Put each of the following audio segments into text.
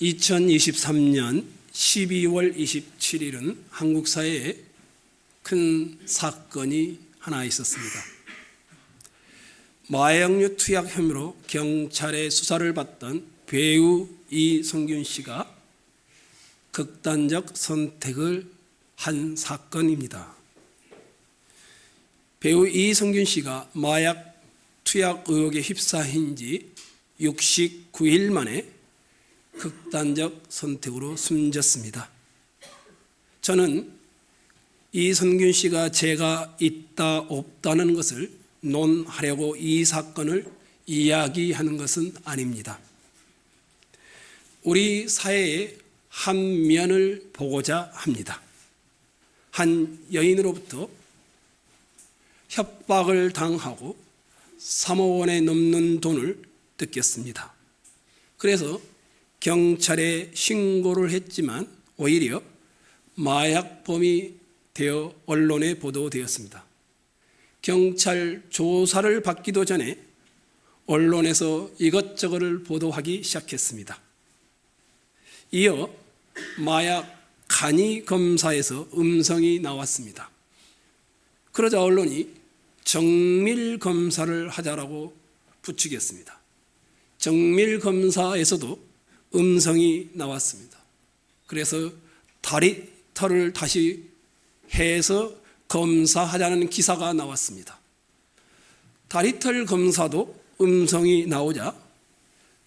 2023년 12월 27일은 한국 사회에 큰 사건이 하나 있었습니다. 마약류 투약 혐의로 경찰의 수사를 받던 배우 이성균 씨가 극단적 선택을 한 사건입니다. 배우 이성균 씨가 마약 투약 의혹에 휩싸인 지 69일 만에 극단적 선택으로 숨졌습니다. 저는 이성균 씨가 죄가 있다 없다는 것을 논하려고 이 사건을 이야기하는 것은 아닙니다. 우리 사회의 한 면을 보고자 합니다. 한 여인으로부터 협박을 당하고 3억 원에 넘는 돈을 뜯겼습니다. 그래서 경찰에 신고를 했지만 오히려 마약범이 되어 언론에 보도되었습니다. 경찰 조사를 받기도 전에 언론에서 이것저것을 보도하기 시작했습니다. 이어 마약 간이 검사에서 음성이 나왔습니다. 그러자 언론이 정밀 검사를 하자라고 부추겼습니다. 정밀 검사에서도 음성이 나왔습니다. 그래서 다리털을 다시 해서 검사하자는 기사가 나왔습니다. 다리털 검사도 음성이 나오자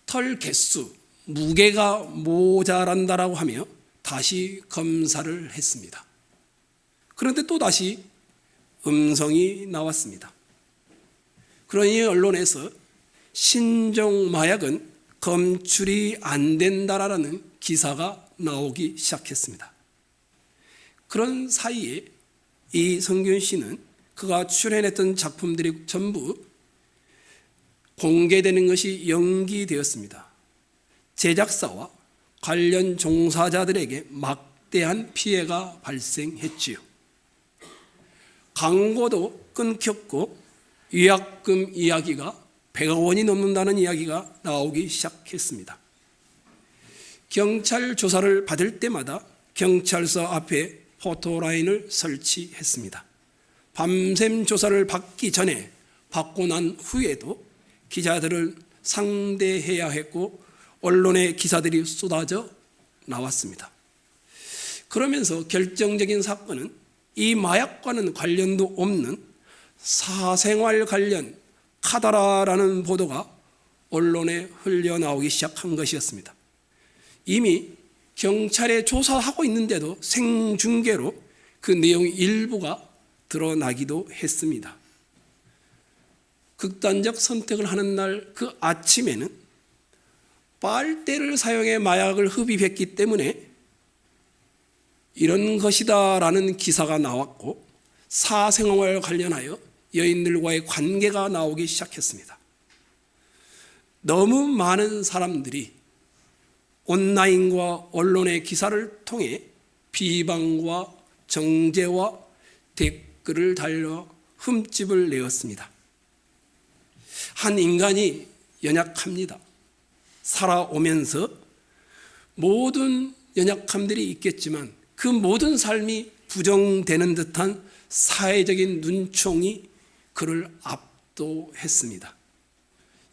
털 개수, 무게가 모자란다라고 하며 다시 검사를 했습니다. 그런데 또 다시 음성이 나왔습니다. 그러니 언론에서 신종 마약은 검출이 안 된다라는 기사가 나오기 시작했습니다. 그런 사이에 이성균 씨는 그가 출연했던 작품들이 전부 공개되는 것이 연기되었습니다. 제작사와 관련 종사자들에게 막대한 피해가 발생했지요. 광고도 끊겼고 위약금 이야기가 100억 원이 넘는다는 이야기가 나오기 시작했습니다. 경찰 조사를 받을 때마다 경찰서 앞에 포토라인을 설치했습니다. 밤샘 조사를 받기 전에 받고 난 후에도 기자들을 상대해야 했고 언론의 기사들이 쏟아져 나왔습니다. 그러면서 결정적인 사건은 이 마약과는 관련도 없는 사생활 관련 카더라라는 보도가 언론에 흘려나오기 시작한 것이었습니다. 이미 경찰에 조사하고 있는데도 생중계로 그 내용의 일부가 드러나기도 했습니다. 극단적 선택을 하는 날 그 아침에는 빨대를 사용해 마약을 흡입했기 때문에 이런 것이다라는 기사가 나왔고 사생활 관련하여 여인들과의 관계가 나오기 시작했습니다. 너무 많은 사람들이 온라인과 언론의 기사를 통해 비방과 정죄와 댓글을 달려 흠집을 내었습니다. 한 인간이 연약합니다. 살아오면서 모든 연약함들이 있겠지만 그 모든 삶이 부정되는 듯한 사회적인 눈총이 그를 압도했습니다.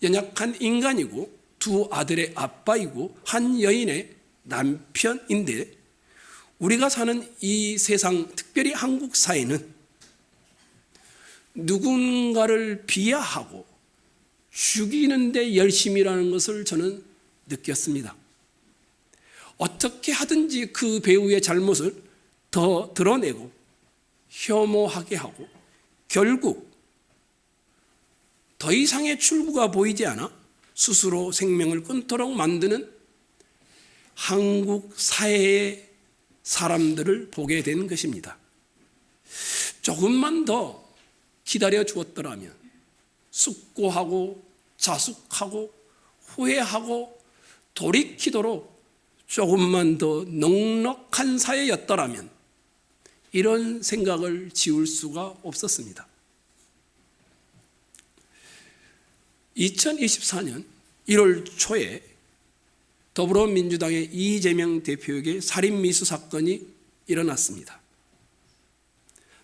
연약한 인간이고 두 아들의 아빠이고 한 여인의 남편인데 우리가 사는 이 세상, 특별히 한국 사회는 누군가를 비하하고 죽이는 데 열심이라는 것을 저는 느꼈습니다. 어떻게 하든지 그 배우의 잘못을 더 드러내고 혐오하게 하고 결국 더 이상의 출구가 보이지 않아 스스로 생명을 끊도록 만드는 한국 사회의 사람들을 보게 된 것입니다. 조금만 더 기다려 주었더라면 숙고하고 자숙하고 후회하고 돌이키도록 조금만 더 넉넉한 사회였더라면 이런 생각을 지울 수가 없었습니다. 2024년 1월 초에 더불어민주당의 이재명 대표에게 살인미수 사건이 일어났습니다.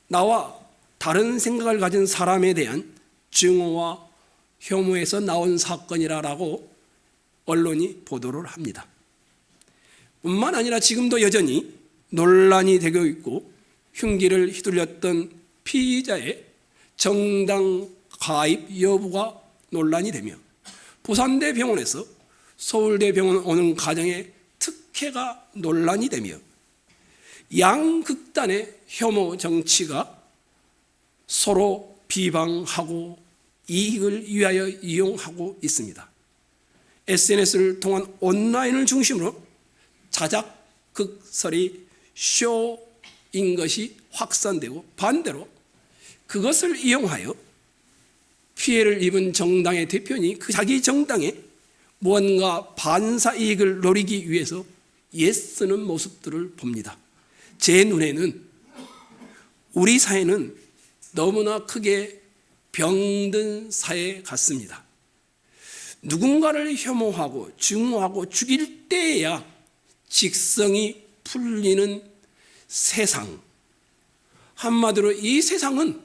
나와 다른 생각을 가진 사람에 대한 증오와 혐오에서 나온 사건이라고 언론이 보도를 합니다. 뿐만 아니라 지금도 여전히 논란이 되고 있고 흉기를 휘둘렸던 피의자의 정당 가입 여부가 논란이 되며 부산대 병원에서 서울대 병원 오는 과정에 특혜가 논란이 되며 양극단의 혐오 정치가 서로 비방하고 이익을 위하여 이용하고 있습니다. SNS를 통한 온라인을 중심으로 자작극설이 쇼인 것이 확산되고 반대로 그것을 이용하여 피해를 입은 정당의 대표니 그 자기 정당에 무언가 반사 이익을 노리기 위해서 애쓰는 모습들을 봅니다. 제 눈에는 우리 사회는 너무나 크게 병든 사회 같습니다. 누군가를 혐오하고 증오하고 죽일 때에야 직성이 풀리는 세상. 한마디로 이 세상은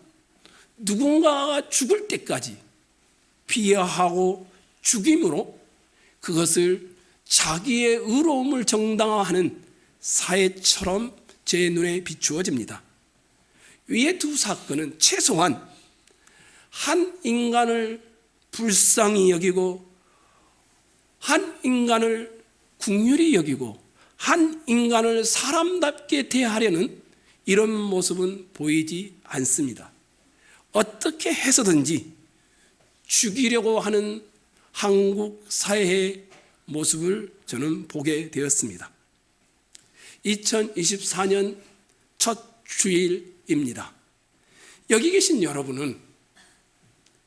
누군가가 죽을 때까지 비하하고 죽임으로 그것을 자기의 의로움을 정당화하는 사회처럼 제 눈에 비추어집니다. 위의 두 사건은 최소한 한 인간을 불쌍히 여기고 한 인간을 긍휼히 여기고 한 인간을 사람답게 대하려는 이런 모습은 보이지 않습니다. 어떻게 해서든지 죽이려고 하는 한국 사회의 모습을 저는 보게 되었습니다. 2024년 첫 주일입니다. 여기 계신 여러분은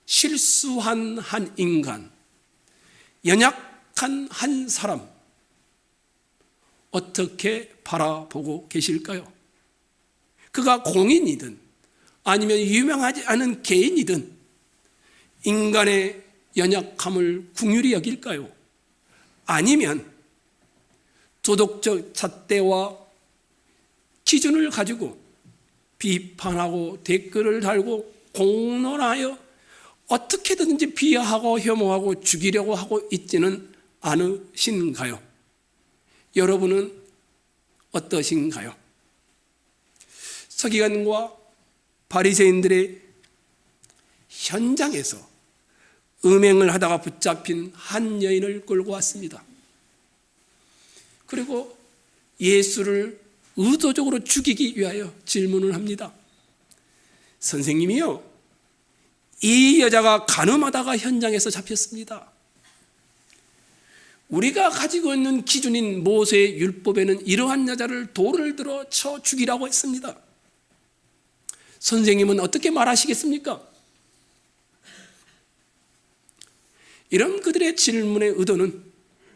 실수한 한 인간, 연약한 한 사람 어떻게 바라보고 계실까요? 그가 공인이든 아니면 유명하지 않은 개인이든 인간의 연약함을 긍휼히 여길까요? 아니면 도덕적 잣대와 기준을 가지고 비판하고 댓글을 달고 공론하여 어떻게든지 비하하고 혐오하고 죽이려고 하고 있지는 않으신가요? 여러분은 어떠신가요? 서기관과 바리새인들의 현장에서 음행을 하다가 붙잡힌 한 여인을 끌고 왔습니다. 그리고 예수를 의도적으로 죽이기 위하여 질문을 합니다. 선생님이요, 이 여자가 간음하다가 현장에서 잡혔습니다. 우리가 가지고 있는 기준인 모세의 율법에는 이러한 여자를 돌을 들어 쳐 죽이라고 했습니다. 선생님은 어떻게 말하시겠습니까? 이런 그들의 질문의 의도는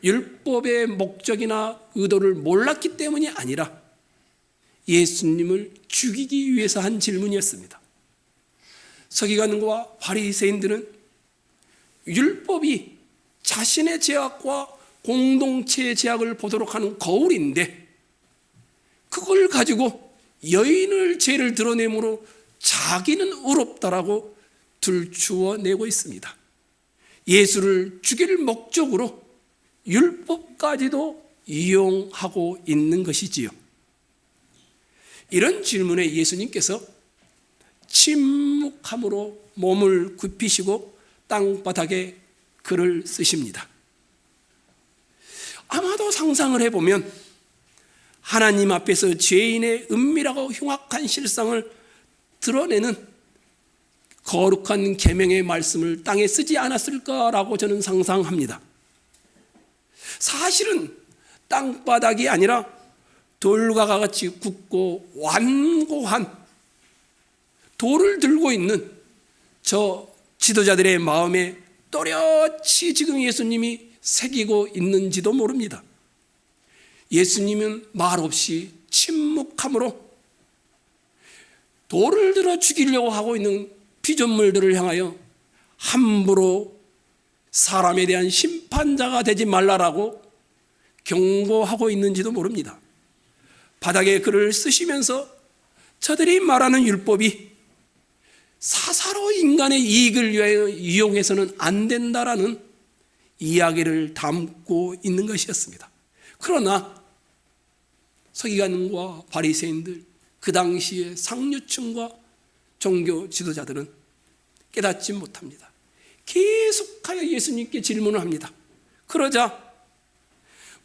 율법의 목적이나 의도를 몰랐기 때문이 아니라 예수님을 죽이기 위해서 한 질문이었습니다. 서기관과 바리새인들은 율법이 자신의 죄악과 공동체의 죄악을 보도록 하는 거울인데 그걸 가지고 여인을 죄를 드러내므로 자기는 의롭다라고 들추어내고 있습니다. 예수를 죽일 목적으로 율법까지도 이용하고 있는 것이지요. 이런 질문에 예수님께서 침묵함으로 몸을 굽히시고 땅바닥에 글을 쓰십니다. 아마도 상상을 해보면 하나님 앞에서 죄인의 은밀하고 흉악한 실상을 드러내는 거룩한 계명의 말씀을 땅에 쓰지 않았을까라고 저는 상상합니다. 사실은 땅바닥이 아니라 돌과 같이 굳고 완고한 돌을 들고 있는 저 지도자들의 마음에 또렷이 지금 예수님이 새기고 있는지도 모릅니다. 예수님은 말없이 침묵함으로 돌을 들어 죽이려고 하고 있는 피조물들을 향하여 함부로 사람에 대한 심판자가 되지 말라라고 경고하고 있는지도 모릅니다. 바닥에 글을 쓰시면서 저들이 말하는 율법이 사사로 인간의 이익을 위하여 이용해서는 안 된다라는 이야기를 담고 있는 것이었습니다. 그러나 서기관과 바리새인들, 그 당시의 상류층과 종교 지도자들은 깨닫지 못합니다. 계속하여 예수님께 질문을 합니다. 그러자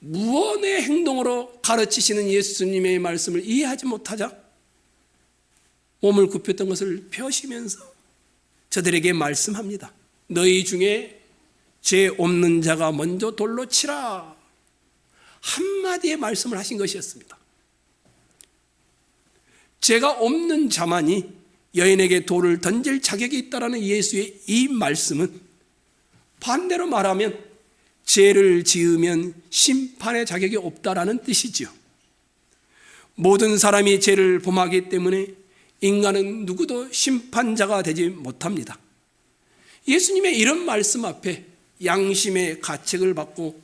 무언의 행동으로 가르치시는 예수님의 말씀을 이해하지 못하자 몸을 굽혔던 것을 펴시면서 저들에게 말씀합니다. 너희 중에 죄 없는 자가 먼저 돌로 치라. 한마디의 말씀을 하신 것이었습니다. 죄가 없는 자만이 여인에게 돌을 던질 자격이 있다라는 예수의 이 말씀은 반대로 말하면 죄를 지으면 심판의 자격이 없다라는 뜻이지요. 모든 사람이 죄를 범하기 때문에 인간은 누구도 심판자가 되지 못합니다. 예수님의 이런 말씀 앞에 양심의 가책을 받고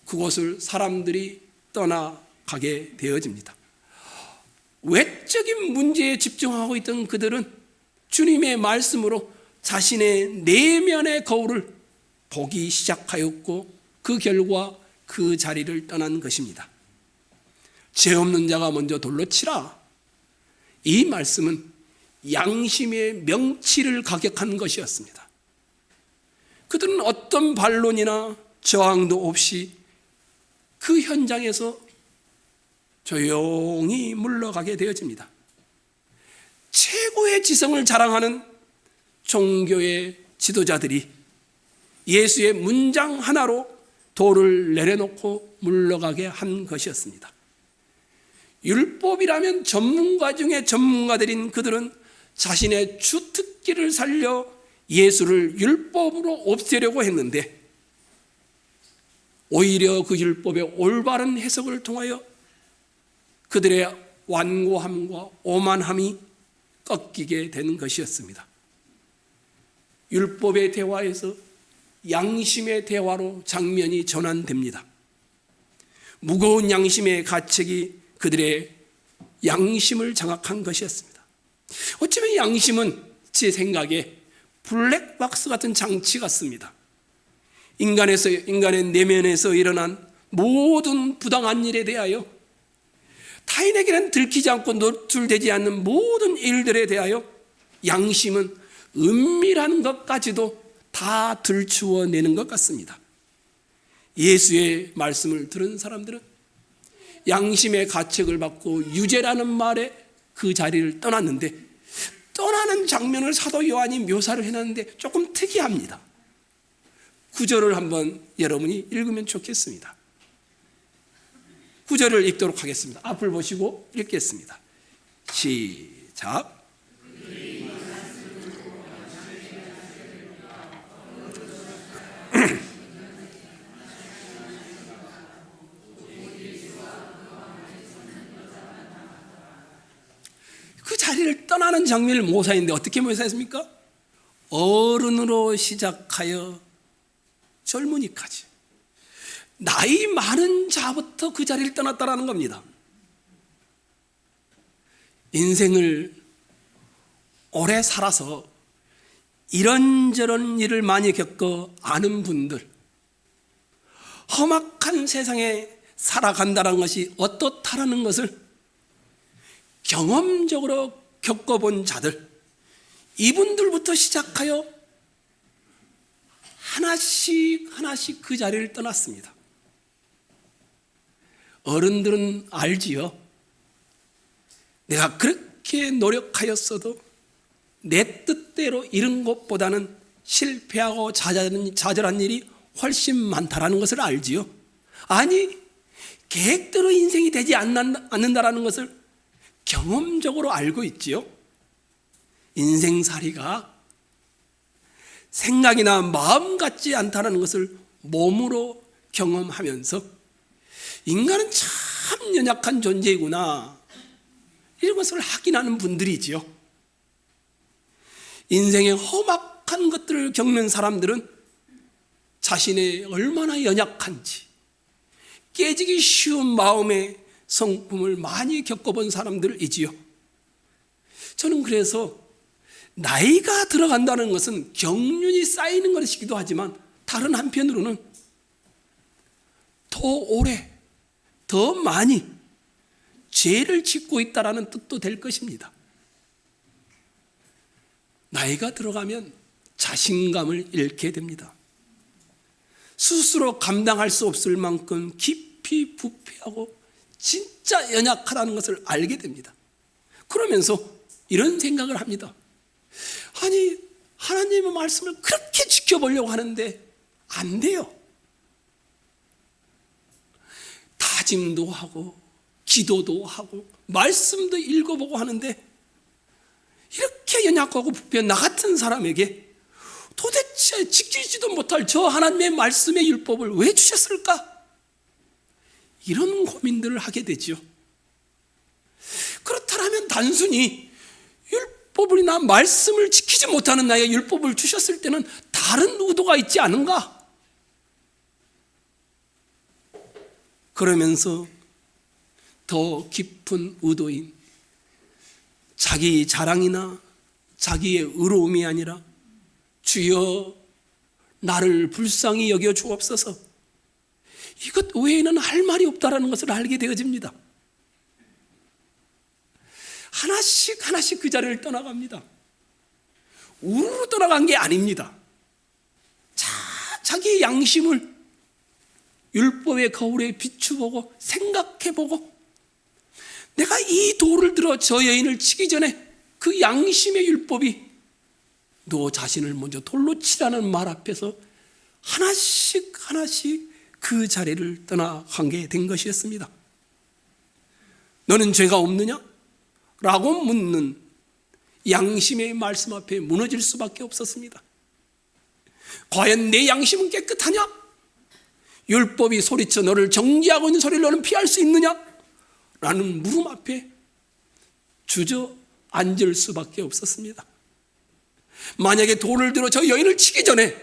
그곳을 사람들이 떠나가게 되어집니다. 외적인 문제에 집중하고 있던 그들은 주님의 말씀으로 자신의 내면의 거울을 보기 시작하였고 그 결과 그 자리를 떠난 것입니다. 죄 없는 자가 먼저 돌로 치라. 이 말씀은 양심의 명치를 가격한 것이었습니다. 그들은 어떤 반론이나 저항도 없이 그 현장에서 조용히 물러가게 되어집니다. 최고의 지성을 자랑하는 종교의 지도자들이 예수의 문장 하나로 돌을 내려놓고 물러가게 한 것이었습니다. 율법이라면 전문가 중에 전문가들인 그들은 자신의 주특기를 살려 예수를 율법으로 없애려고 했는데 오히려 그 율법의 올바른 해석을 통하여 그들의 완고함과 오만함이 꺾이게 된 것이었습니다. 율법의 대화에서 양심의 대화로 장면이 전환됩니다. 무거운 양심의 가책이 그들의 양심을 장악한 것이었습니다. 어쩌면 양심은 제 생각에 블랙박스 같은 장치 같습니다. 인간의 내면에서 일어난 모든 부당한 일에 대하여 타인에게는 들키지 않고 노출되지 않는 모든 일들에 대하여 양심은 은밀한 것까지도 다 들추어내는 것 같습니다. 예수의 말씀을 들은 사람들은 양심의 가책을 받고 유죄라는 말에 그 자리를 떠났는데 떠나는 장면을 사도 요한이 묘사를 해놨는데 조금 특이합니다. 구절을 한번 여러분이 읽으면 좋겠습니다. 구절을 읽도록 하겠습니다. 앞을 보시고 읽겠습니다. 시작. 그 자리를 떠나는 장면을 묘사했는데 어떻게 묘사했습니까? 어른으로 시작하여 젊은이까지 나이 많은 자부터 그 자리를 떠났다라는 겁니다. 인생을 오래 살아서 이런저런 일을 많이 겪어 아는 분들, 험악한 세상에 살아간다는 것이 어떻다라는 것을 경험적으로 겪어본 자들, 이분들부터 시작하여 하나씩 그 자리를 떠났습니다. 어른들은 알지요. 내가 그렇게 노력하였어도 내 뜻대로 이룬 것보다는 실패하고 좌절한 일이 훨씬 많다라는 것을 알지요. 아니, 계획대로 인생이 되지 않는다라는 것을 경험적으로 알고 있지요. 인생살이가 생각이나 마음 같지 않다는 것을 몸으로 경험하면서 인간은 참 연약한 존재이구나, 이런 것을 확인하는 분들이지요. 인생의 험악한 것들을 겪는 사람들은 자신의 얼마나 연약한지, 깨지기 쉬운 마음의 성품을 많이 겪어본 사람들이지요. 저는 그래서 나이가 들어간다는 것은 경륜이 쌓이는 것이기도 하지만 다른 한편으로는 더 오래, 더 많이 죄를 짓고 있다는 뜻도 될 것입니다. 나이가 들어가면 자신감을 잃게 됩니다. 스스로 감당할 수 없을 만큼 깊이 부패하고 진짜 연약하다는 것을 알게 됩니다. 그러면서 이런 생각을 합니다. 아니, 하나님의 말씀을 그렇게 지켜보려고 하는데 안 돼요. 다짐도 하고 기도도 하고 말씀도 읽어보고 하는데 이렇게 연약하고 부패한 나 같은 사람에게 도대체 지키지도 못할 저 하나님의 말씀의 율법을 왜 주셨을까? 이런 고민들을 하게 되죠. 그렇다면 단순히 율법이나 말씀을 지키지 못하는 나에게 율법을 주셨을 때는 다른 의도가 있지 않은가? 그러면서 더 깊은 의도인 자기 자랑이나 자기의 의로움이 아니라 주여 나를 불쌍히 여겨 주옵소서, 이것 외에는 할 말이 없다라는 것을 알게 되어집니다. 하나씩 그 자리를 떠나갑니다. 우르르 떠나간 게 아닙니다. 자기의 양심을 율법의 거울에 비추보고 생각해보고, 내가 이 돌을 들어 저 여인을 치기 전에 그 양심의 율법이 너 자신을 먼저 돌로 치라는 말 앞에서 하나씩 그 자리를 떠나가게 된 것이었습니다. 너는 죄가 없느냐? 라고 묻는 양심의 말씀 앞에 무너질 수밖에 없었습니다. 과연 내 양심은 깨끗하냐? 율법이 소리쳐 너를 정죄하고 있는 소리를 너는 피할 수 있느냐? 라는 물음 앞에 주저앉을 수밖에 없었습니다. 만약에 돌을 들어 저 여인을 치기 전에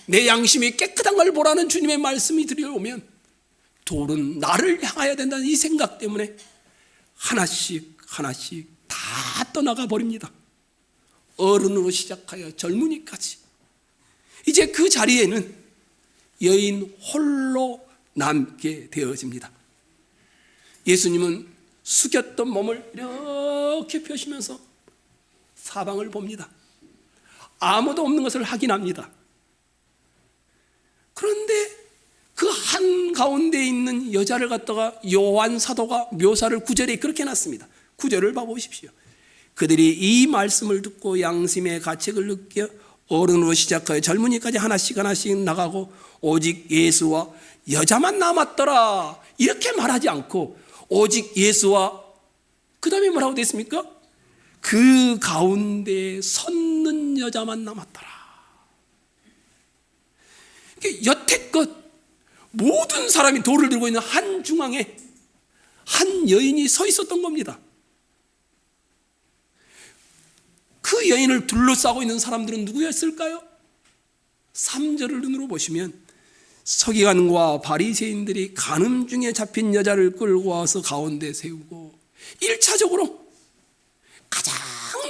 내 양심이 깨끗한 걸 보라는 주님의 말씀이 들려오면 돌은 나를 향하여야 된다는 이 생각 때문에 하나씩 다 떠나가 버립니다. 어른으로 시작하여 젊은이까지. 이제 그 자리에는 여인 홀로 남게 되어집니다. 예수님은 숙였던 몸을 이렇게 펴시면서 사방을 봅니다. 아무도 없는 것을 확인합니다. 그런데 그 한가운데 있는 여자를 갖다가 요한 사도가 묘사를 9절에 그렇게 해놨습니다. 9절을 봐보십시오. 그들이 이 말씀을 듣고 양심의 가책을 느껴 어른으로 시작하여 젊은이까지 하나씩 나가고 오직 예수와 여자만 남았더라, 이렇게 말하지 않고 오직 예수와 그 다음에 뭐라고 되어 있습니까? 그 가운데 섰는 여자만 남았더라. 여태껏 모든 사람이 돌을 들고 있는 한 중앙에 한 여인이 서 있었던 겁니다. 그 여인을 둘러싸고 있는 사람들은 누구였을까요? 3절을 눈으로 보시면 서기관과 바리새인들이 간음 중에 잡힌 여자를 끌고 와서 가운데 세우고 1차적으로 가장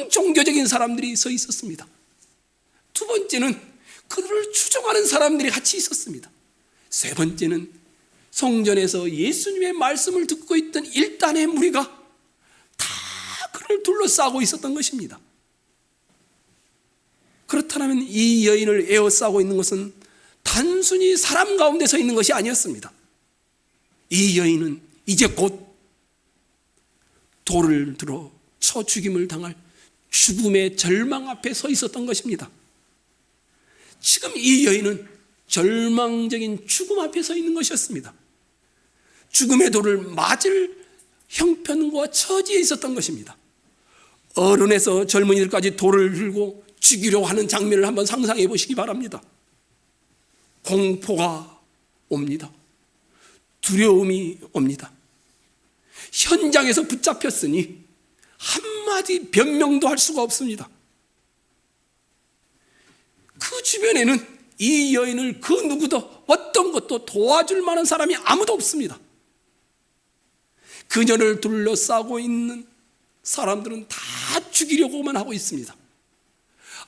종교적인 사람들이 서 있었습니다. 두 번째는 그들을 추종하는 사람들이 같이 있었습니다. 세 번째는 성전에서 예수님의 말씀을 듣고 있던 일단의 무리가 다 그를 둘러싸고 있었던 것입니다. 그렇다면 이 여인을 에워싸고 있는 것은 단순히 사람 가운데 서 있는 것이 아니었습니다. 이 여인은 이제 곧 돌을 들어 쳐 죽임을 당할 죽음의 절망 앞에 서 있었던 것입니다. 지금 이 여인은 절망적인 죽음 앞에 서 있는 것이었습니다. 죽음의 돌을 맞을 형편과 처지에 있었던 것입니다. 어른에서 젊은이들까지 돌을 들고 죽이려고 하는 장면을 한번 상상해 보시기 바랍니다. 공포가 옵니다. 두려움이 옵니다. 현장에서 붙잡혔으니 한마디 변명도 할 수가 없습니다. 그 주변에는 이 여인을 그 누구도 어떤 것도 도와줄 만한 사람이 아무도 없습니다. 그녀를 둘러싸고 있는 사람들은 다 죽이려고만 하고 있습니다.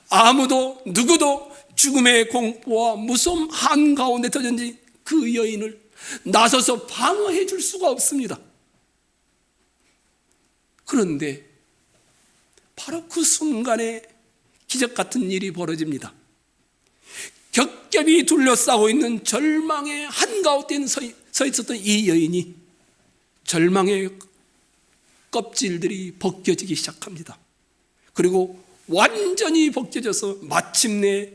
아무도 누구도 죽음의 공포와 무서움 한가운데 터진 그 여인을 나서서 방어해 줄 수가 없습니다. 그런데 바로 그 순간에 기적 같은 일이 벌어집니다. 겹겹이 둘러싸고 있는 절망의 한가운데 서 있었던 이 여인이 절망의 껍질들이 벗겨지기 시작합니다. 그리고 완전히 벗겨져서 마침내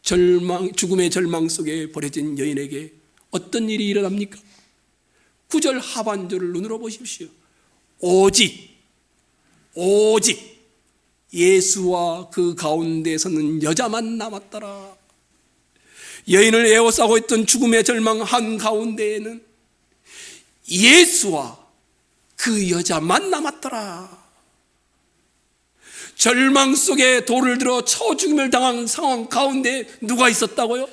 죽음의 절망 속에 버려진 여인에게 어떤 일이 일어납니까? 9절 하반절을 눈으로 보십시오. 오직 예수와 그 가운데 서는 여자만 남았더라. 여인을 에워싸고 있던 죽음의 절망 한가운데에는 예수와 그 여자만 남았더라. 절망 속에 돌을 들어 쳐 죽임을 당한 상황 가운데 누가 있었다고요?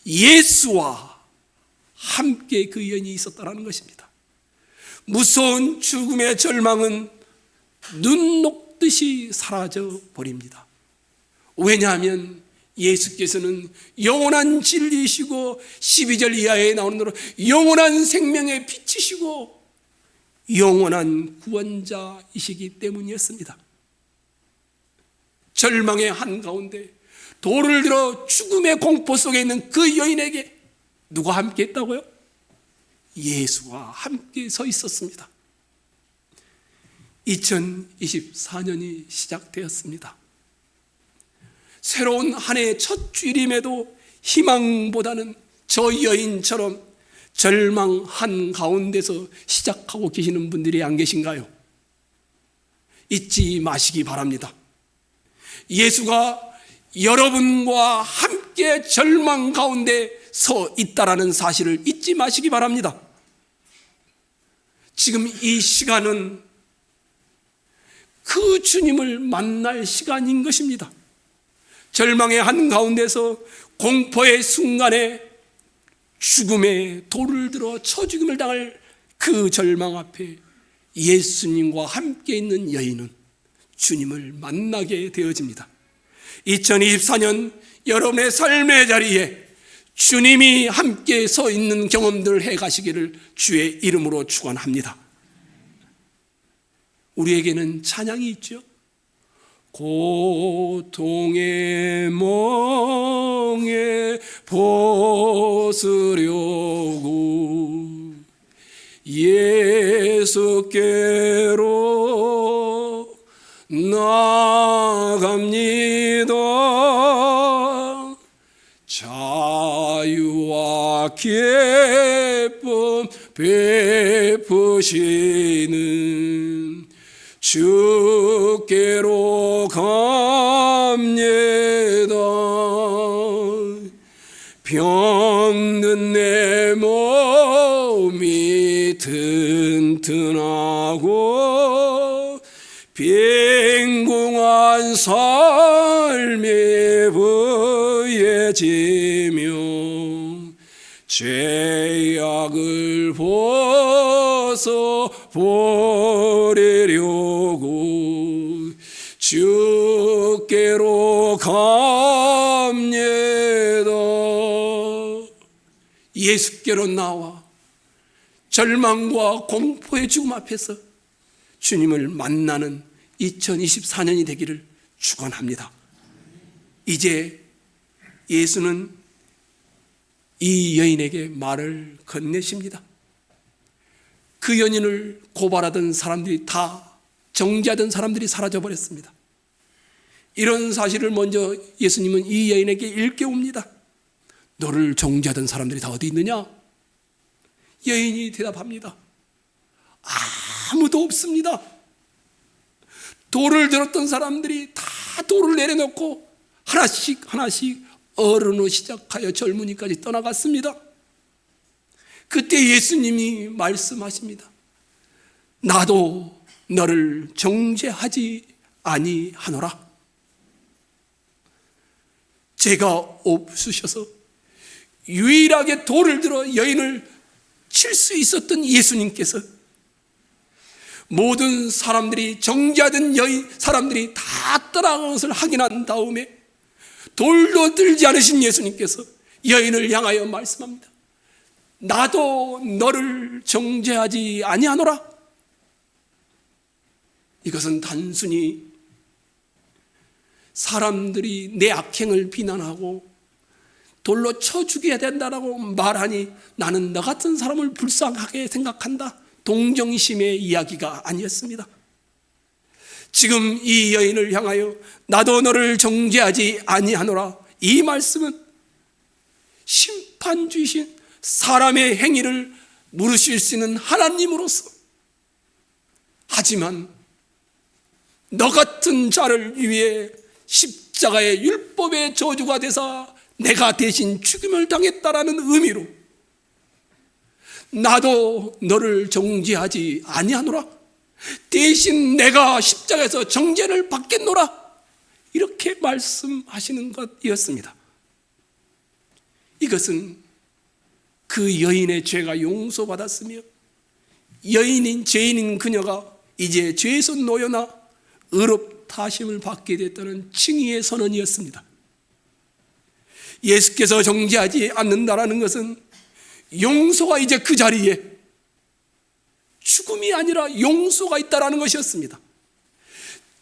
예수와 함께 그 여인이 있었다는 것입니다. 무서운 죽음의 절망은 눈 녹듯이 사라져 버립니다. 왜냐하면 예수께서는 영원한 진리이시고 12절 이하에 나오는 대로 영원한 생명의 빛이시고 영원한 구원자이시기 때문이었습니다. 절망의 한가운데 돌을 들어 죽음의 공포 속에 있는 그 여인에게 누가 함께 했다고요? 예수와 함께 서 있었습니다. 2024년이 시작되었습니다. 새로운 한 해의 첫 주일임에도 희망보다는 저 여인처럼 절망 한가운데서 시작하고 계시는 분들이 안 계신가요? 잊지 마시기 바랍니다. 예수가 여러분과 함께 절망 가운데 서 있다라는 사실을 잊지 마시기 바랍니다. 지금 이 시간은 그 주님을 만날 시간인 것입니다. 절망의 한가운데서 공포의 순간에 죽음의 돌을 들어 쳐 죽임을 당할 그 절망 앞에 예수님과 함께 있는 여인은 주님을 만나게 되어집니다. 2024년 여러분의 삶의 자리에 주님이 함께 서 있는 경험들을 해가시기를 주의 이름으로 축원합니다. 우리에게는 찬양이 있죠. 고통의 멍에 벗으려고 예수께로 나아갑니다. 자유와 기쁨 베푸시는 주께로 갑니다. 병든 내 몸이 튼튼하고 빈궁한 삶이 부해지며 죄악을 벗어 버리려고 주께로 갑니다. 예수께로 나와 절망과 공포의 죽음 앞에서 주님을 만나는 2024년이 되기를 축원합니다. 이제 예수는 이 여인에게 말을 건네십니다. 그 여인을 고발하던 사람들이 다 정죄하던 사람들이 사라져버렸습니다. 이런 사실을 먼저 예수님은 이 여인에게 일깨웁니다. 너를 정죄하던 사람들이 다 어디 있느냐? 여인이 대답합니다. 아무도 없습니다. 돌을 들었던 사람들이 다 돌을 내려놓고 하나씩 어른으로 시작하여 젊은이까지 떠나갔습니다. 그때 예수님이 말씀하십니다. 나도 너를 정죄하지 아니하노라. 죄가 없으셔서 유일하게 돌을 들어 여인을 칠 수 있었던 예수님께서 모든 사람들이, 정죄하던 여인 사람들이 다 떠나간 것을 확인한 다음에 돌도 들지 않으신 예수님께서 여인을 향하여 말씀합니다. 나도 너를 정죄하지 아니하노라. 이것은 단순히 사람들이 내 악행을 비난하고 돌로 쳐 죽여야 된다라고 말하니 나는 너 같은 사람을 불쌍하게 생각한다, 동정심의 이야기가 아니었습니다. 지금 이 여인을 향하여 나도 너를 정죄하지 아니하노라, 이 말씀은 심판주이신 사람의 행위를 물으실 수 있는 하나님으로서, 하지만 너 같은 자를 위해 십자가의 율법의 저주가 되사 내가 대신 죽임을 당했다라는 의미로 나도 너를 정죄하지 아니하노라, 대신 내가 십자가에서 정죄를 받겠노라, 이렇게 말씀하시는 것이었습니다. 이것은 그 여인의 죄가 용서받았으며 여인인 죄인인 그녀가 이제 죄에서 놓여나 의롭다 하심을 받게 됐다는 칭의의 선언이었습니다. 예수께서 정죄하지 않는다라는 것은 용서가 이제 그 자리에, 죽음이 아니라 용서가 있다라는 것이었습니다.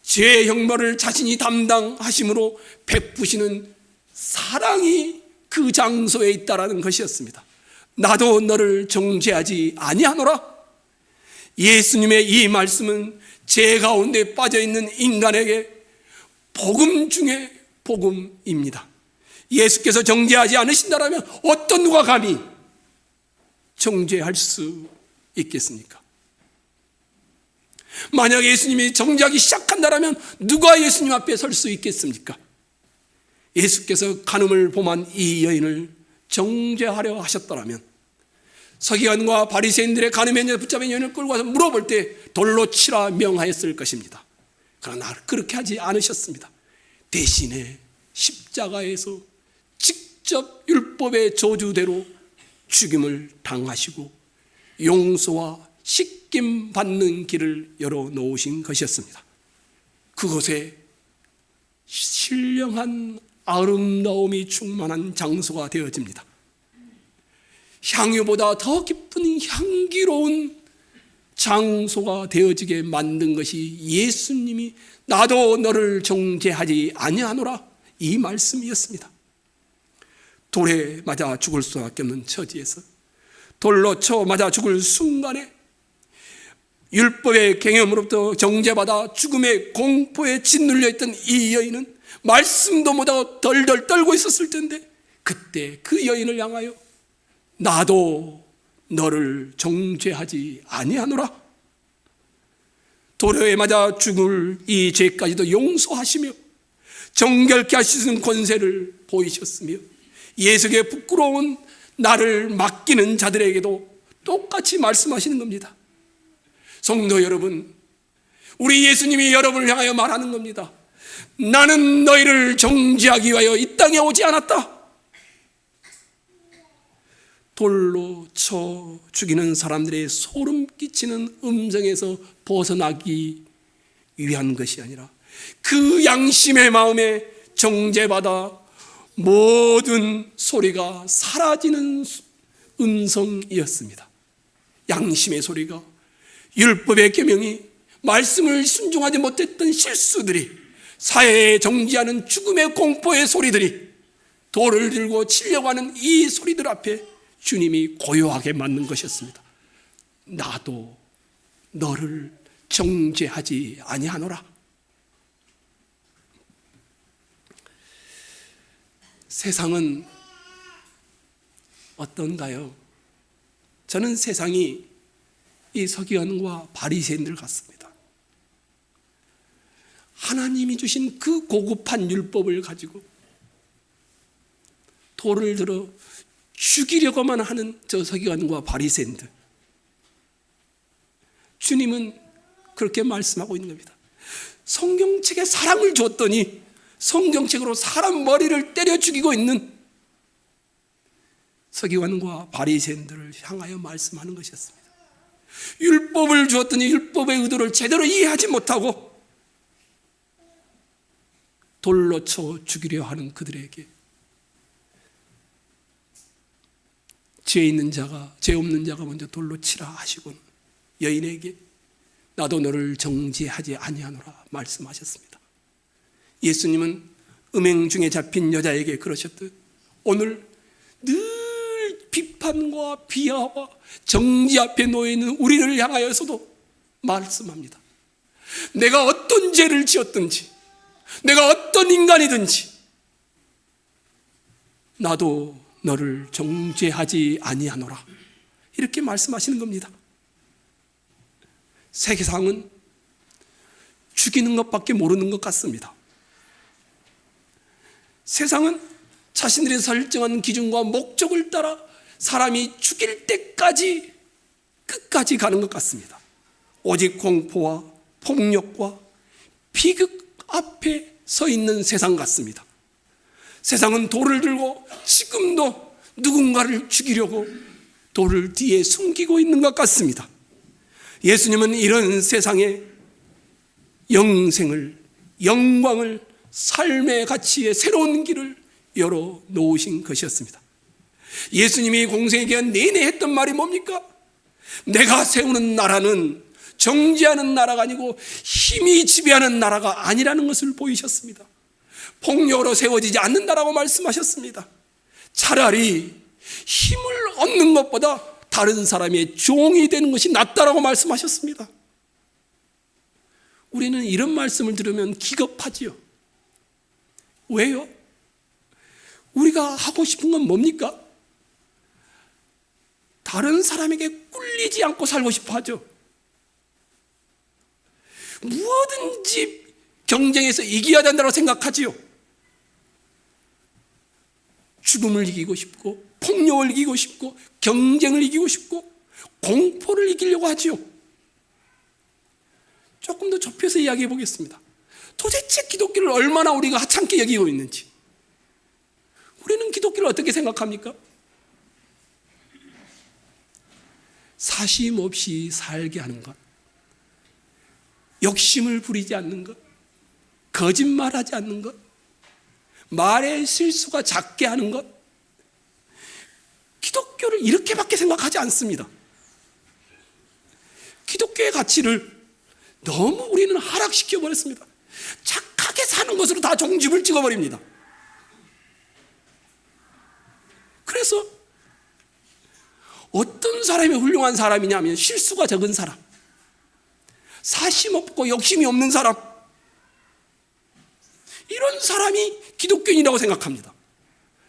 죄의 형벌을 자신이 담당하심으로 베푸시는 사랑이 그 장소에 있다라는 것이었습니다. 나도 너를 정죄하지 아니하노라. 예수님의 이 말씀은 죄 가운데 빠져있는 인간에게 복음 중에 복음입니다. 예수께서 정죄하지 않으신다면 어떤 누가 감히 정죄할 수 있겠습니까? 만약 예수님이 정죄하기 시작한다면 누가 예수님 앞에 설 수 있겠습니까? 예수께서 간음을 범한 이 여인을 정죄하려 하셨더라면 서기관과 바리새인들의 간음의 여인을 붙잡은 여인을 끌고 와서 물어볼 때 돌로 치라 명하였을 것입니다. 그러나 그렇게 하지 않으셨습니다. 대신에 십자가에서 직접 율법의 저주대로 죽임을 당하시고 용서와 씻김 받는 길을 열어놓으신 것이었습니다. 그곳에 신령한 아름다움이 충만한 장소가 되어집니다. 향유보다 더 깊은 향기로운 장소가 되어지게 만든 것이 예수님이 나도 너를 정죄하지 아니하노라, 이 말씀이었습니다. 돌에 맞아 죽을 수밖에 없는 처지에서 돌로 쳐 맞아 죽을 순간에 율법의 경험으로부터 정죄받아 죽음의 공포에 짓눌려 있던 이 여인은 말씀도 못하고 덜덜 떨고 있었을 텐데, 그때 그 여인을 향하여 나도 너를 정죄하지 아니하노라, 돌에 맞아 죽을 이 죄까지도 용서하시며 정결케 하시는 권세를 보이셨으며 예수께 부끄러운 나를 맡기는 자들에게도 똑같이 말씀하시는 겁니다. 성도 여러분, 우리 예수님이 여러분을 향하여 말하는 겁니다. 나는 너희를 정죄하기 위하여 이 땅에 오지 않았다. 돌로 쳐 죽이는 사람들의 소름 끼치는 음성에서 벗어나기 위한 것이 아니라 그 양심의 마음에 정죄받아 모든 소리가 사라지는 음성이었습니다. 양심의 소리가, 율법의 계명이, 말씀을 순종하지 못했던 실수들이, 사회에 정지하는 죽음의 공포의 소리들이, 돌을 들고 치려고 하는 이 소리들 앞에 주님이 고요하게 맞는 것이었습니다. 나도 너를 정죄하지 아니하노라. 세상은 어떤가요? 저는 세상이 이 서기관과 바리새인들 같습니다. 하나님이 주신 그 고급한 율법을 가지고 돌을 들어 죽이려고만 하는 저 서기관과 바리새인들. 주님은 그렇게 말씀하고 있는 겁니다. 성경책에 사랑을 줬더니 성경책으로 사람 머리를 때려 죽이고 있는 서기관과 바리새인들을 향하여 말씀하는 것이었습니다. 율법을 주었더니 율법의 의도를 제대로 이해하지 못하고 돌로 쳐 죽이려 하는 그들에게 죄 있는 자가 죄 없는 자가 먼저 돌로 치라 하시고 여인에게 나도 너를 정죄하지 아니하노라 말씀하셨습니다. 예수님은 음행 중에 잡힌 여자에게 그러셨듯 오늘 늘 비판과 비하와 정지 앞에 놓여 있는 우리를 향하여서도 말씀합니다. 내가 어떤 죄를 지었든지, 내가 어떤 인간이든지 나도 너를 정죄하지 아니하노라 이렇게 말씀하시는 겁니다. 세상은 죽이는 것밖에 모르는 것 같습니다. 세상은 자신들이 설정한 기준과 목적을 따라 사람이 죽일 때까지 끝까지 가는 것 같습니다. 오직 공포와 폭력과 비극 앞에 서 있는 세상 같습니다. 세상은 돌을 들고 지금도 누군가를 죽이려고 돌을 뒤에 숨기고 있는 것 같습니다. 예수님은 이런 세상에 영생을, 영광을, 삶의 가치의 새로운 길을 열어 놓으신 것이었습니다. 예수님이 공생의 기간 내내 했던 말이 뭡니까? 내가 세우는 나라는 정죄하는 나라가 아니고 힘이 지배하는 나라가 아니라는 것을 보이셨습니다. 폭력으로 세워지지 않는다라고 말씀하셨습니다. 차라리 힘을 얻는 것보다 다른 사람의 종이 되는 것이 낫다라고 말씀하셨습니다. 우리는 이런 말씀을 들으면 기겁하지요. 왜요? 우리가 하고 싶은 건 뭡니까? 다른 사람에게 꿀리지 않고 살고 싶어 하죠. 무엇든지 경쟁에서 이겨야 된다고 생각하지요. 죽음을 이기고 싶고 폭력을 이기고 싶고 경쟁을 이기고 싶고 공포를 이기려고 하지요. 조금 더 좁혀서 이야기해 보겠습니다. 도대체 기독교를 얼마나 우리가 하찮게 여기고 있는지. 우리는 기독교를 어떻게 생각합니까? 사심 없이 살게 하는 것, 욕심을 부리지 않는 것, 거짓말하지 않는 것, 말의 실수가 작게 하는 것, 기독교를 이렇게밖에 생각하지 않습니다. 기독교의 가치를 너무 우리는 하락시켜 버렸습니다. 착하게 사는 것으로 다 종집을 찍어버립니다. 그래서 어떤 사람이 훌륭한 사람이냐면 실수가 적은 사람, 사심 없고 욕심이 없는 사람, 이런 사람이 기독교인이라고 생각합니다.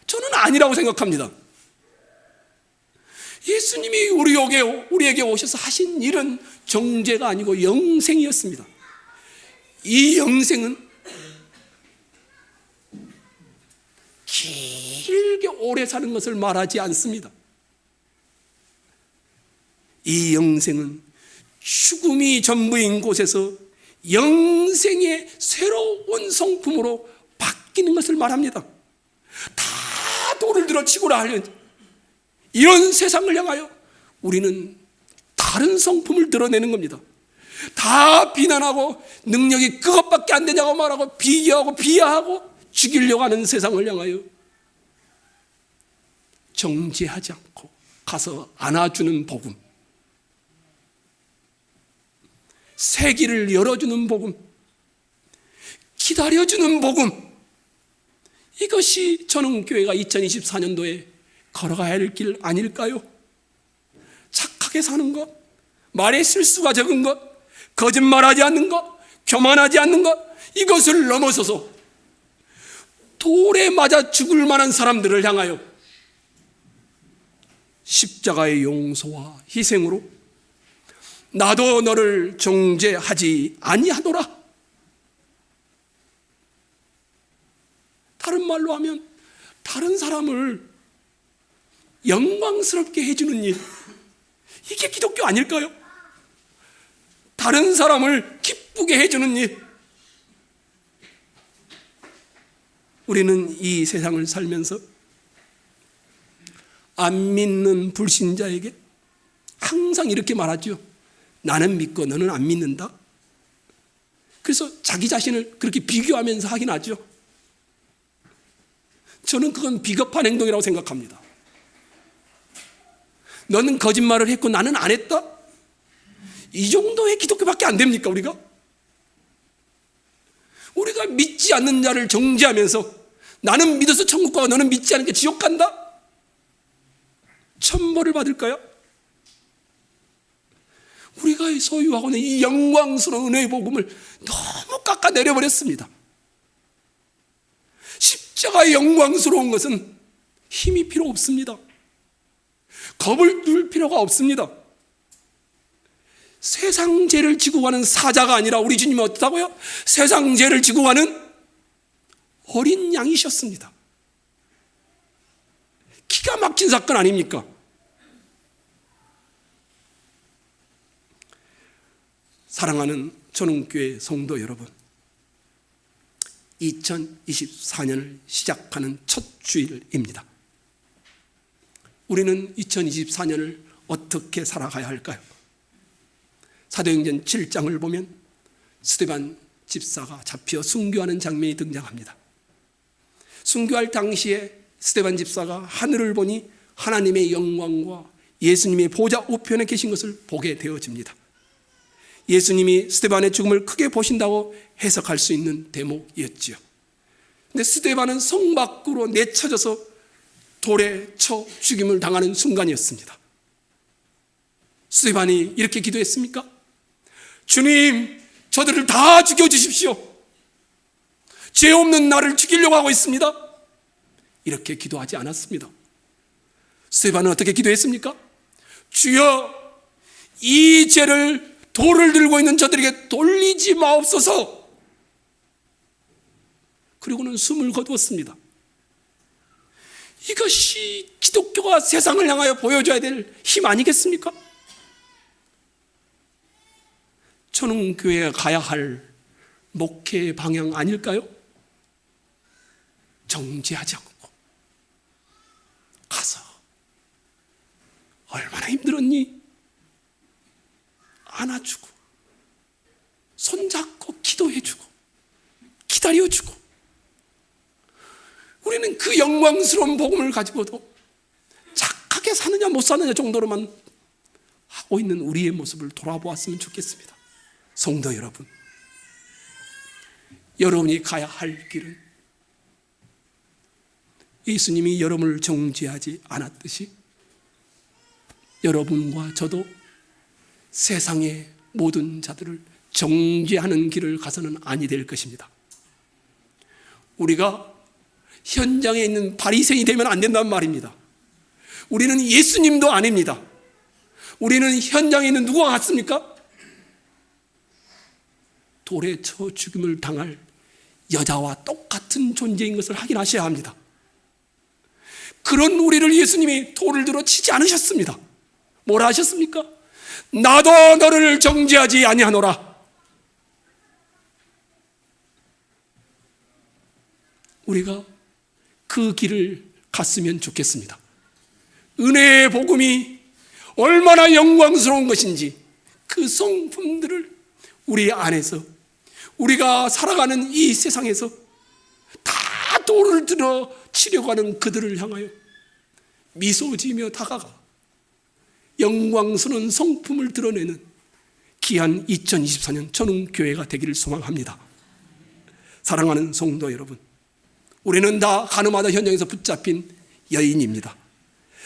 저는 아니라고 생각합니다. 예수님이 우리에게 오셔서 하신 일은 정죄가 아니고 영생이었습니다. 이 영생은 길게 오래 사는 것을 말하지 않습니다. 이 영생은 죽음이 전부인 곳에서 영생의 새로운 성품으로 바뀌는 것을 말합니다. 다 돌을 들어 치고라 하려니 이런 세상을 향하여 우리는 다른 성품을 드러내는 겁니다. 다 비난하고 능력이 그것밖에 안 되냐고 말하고 비교하고 비하하고 죽이려고 하는 세상을 향하여 정죄하지 않고 가서 안아주는 복음, 새 길을 열어주는 복음, 기다려주는 복음, 이것이 전흥교회가 2024년도에 걸어가야 할 길 아닐까요? 착하게 사는 것, 말에 실수가 적은 것, 거짓말하지 않는 것, 교만하지 않는 것, 이것을 넘어서서 돌에 맞아 죽을 만한 사람들을 향하여 십자가의 용서와 희생으로 나도 너를 정죄하지 아니하노라. 다른 말로 하면 다른 사람을 영광스럽게 해주는 일, 이게 기독교 아닐까요? 다른 사람을 기쁘게 해주는 일, 우리는 이 세상을 살면서 안 믿는 불신자에게 항상 이렇게 말하죠. 나는 믿고 너는 안 믿는다. 그래서 자기 자신을 그렇게 비교하면서 하긴 하죠. 저는 그건 비겁한 행동이라고 생각합니다. 너는 거짓말을 했고 나는 안 했다? 이 정도의 기독교밖에 안 됩니까, 우리가? 우리가 믿지 않는 자를 정죄하면서 나는 믿어서 천국 가고 너는 믿지 않으니까 지옥 간다? 천벌을 받을까요? 우리가 소유하고 있는 이 영광스러운 은혜의 복음을 너무 깎아내려버렸습니다. 십자가의 영광스러운 것은 힘이 필요 없습니다. 겁을 둘 필요가 없습니다. 세상 죄를 지고 가는 사자가 아니라 우리 주님은 어떻다고요? 세상 죄를 지고 가는 어린 양이셨습니다. 기가 막힌 사건 아닙니까? 사랑하는 전흥교회 성도 여러분, 2024년을 시작하는 첫 주일입니다. 우리는 2024년을 어떻게 살아가야 할까요? 사도행전 7장을 보면 스데반 집사가 잡혀 순교하는 장면이 등장합니다. 순교할 당시에 스데반 집사가 하늘을 보니 하나님의 영광과 예수님의 보좌 우편에 계신 것을 보게 되어집니다. 예수님이 스데반의 죽음을 크게 보신다고 해석할 수 있는 대목이었지요. 근데 스데반은 성 밖으로 내쳐져서 돌에 쳐 죽임을 당하는 순간이었습니다. 스데반이 이렇게 기도했습니까? 주님, 저들을 다 죽여주십시오. 죄 없는 나를 죽이려고 하고 있습니다. 이렇게 기도하지 않았습니다. 스데반은 어떻게 기도했습니까? 주여, 이 죄를 돌을 들고 있는 저들에게 돌리지 마옵소서. 그리고는 숨을 거두었습니다. 이것이 기독교가 세상을 향하여 보여줘야 될 힘 아니겠습니까? 천흥교회에 가야 할 목회 방향 아닐까요? 정죄하지 않고 가서 얼마나 힘들었니? 안아주고 손잡고 기도해주고 기다려주고, 우리는 그 영광스러운 복음을 가지고도 착하게 사느냐 못 사느냐 정도로만 하고 있는 우리의 모습을 돌아보았으면 좋겠습니다. 성도 여러분, 여러분이 가야 할 길은 예수님이 여러분을 정죄하지 않았듯이 여러분과 저도 세상의 모든 자들을 정죄하는 길을 가서는 아니 될 것입니다. 우리가 현장에 있는 바리새인이 되면 안 된다는 말입니다. 우리는 예수님도 아닙니다. 우리는 현장에 있는 누구와 같습니까? 돌에 쳐 죽임을 당할 여자와 똑같은 존재인 것을 확인하셔야 합니다. 그런 우리를 예수님이 돌을 들어 치지 않으셨습니다. 뭐라 하셨습니까? 나도 너를 정죄하지 아니하노라. 우리가 그 길을 갔으면 좋겠습니다. 은혜의 복음이 얼마나 영광스러운 것인지 그 성품들을 우리 안에서, 우리가 살아가는 이 세상에서 다 돌을 들어 치려고 하는 그들을 향하여 미소 지으며 다가가 영광스러운 성품을 드러내는 귀한 2024년 전흥교회가 되기를 소망합니다. 사랑하는 성도 여러분, 우리는 다 가늠하다 현장에서 붙잡힌 여인입니다.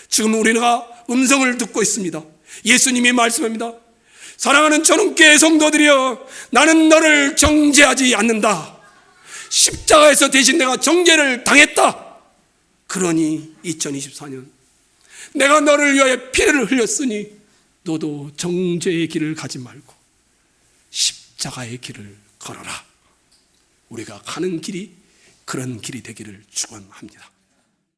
지금 우리가 음성을 듣고 있습니다. 예수님이 말씀합니다. 사랑하는 전흥교회 성도들이여, 나는 너를 정죄하지 않는다. 십자가에서 대신 내가 정죄를 당했다. 그러니 2024년 내가 너를 위하여 피를 흘렸으니 너도 정죄의 길을 가지 말고 십자가의 길을 걸어라. 우리가 가는 길이 그런 길이 되기를 축원합니다.